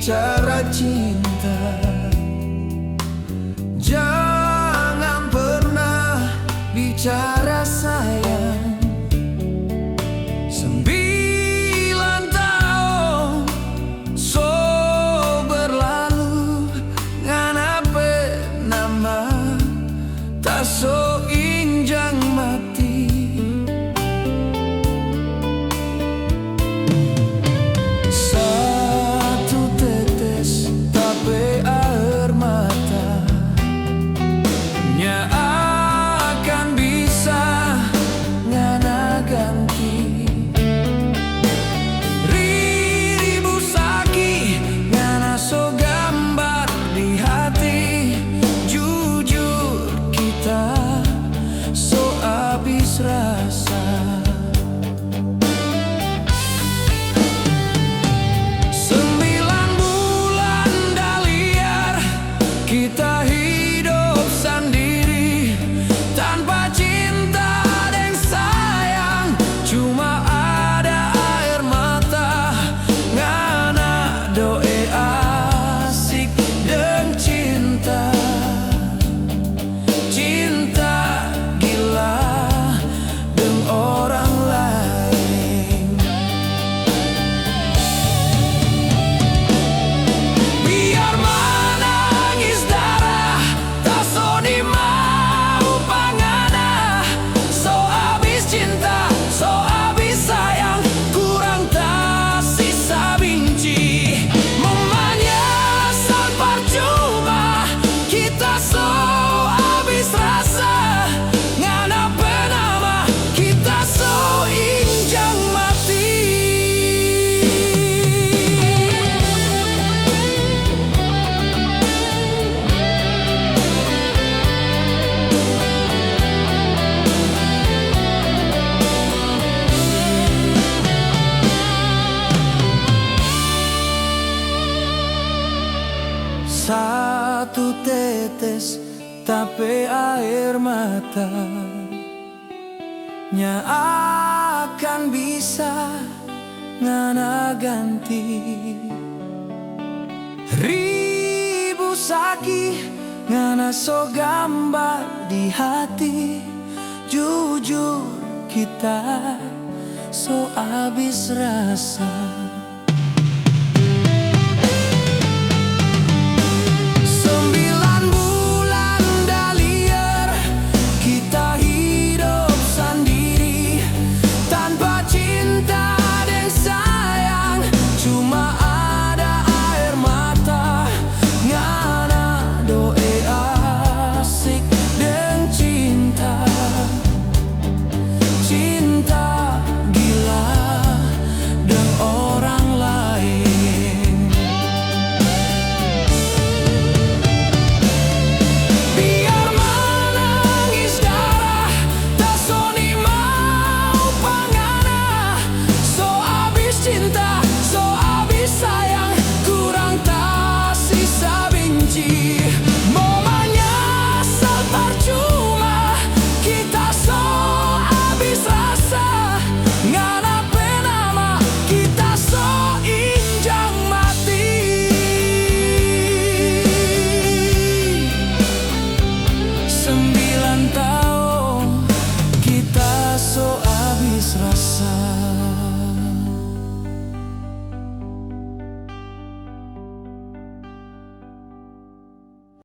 bicara cinta, jangan pernah bicara sayang. 9 tahun so berlalu, nganape nama tak so injang mati. Satu tetes tape air mata nya akan bisa ngana ganti. Ribu sakit ngana so gambar di hati. Jujur kita so habis rasa. 9 bulan dah liar, kita hidup sendiri tanpa cinta dan sayang. Cuma ada air mata, ngana doe asik dan cinta. Cinta gila dengan orang lain. Biar menangis darah, tak so di mau pangana. So habis cinta, so habis sayang, kurang tak sisa benci. Menyesal percuma, kita so habis rasa. Ngana penama, kita so injang mati. Satu tetes tape air mata nya akan bisa ngana ganti. Ribu sakit ngana so gambar di hati. Jujur kita so habis rasa.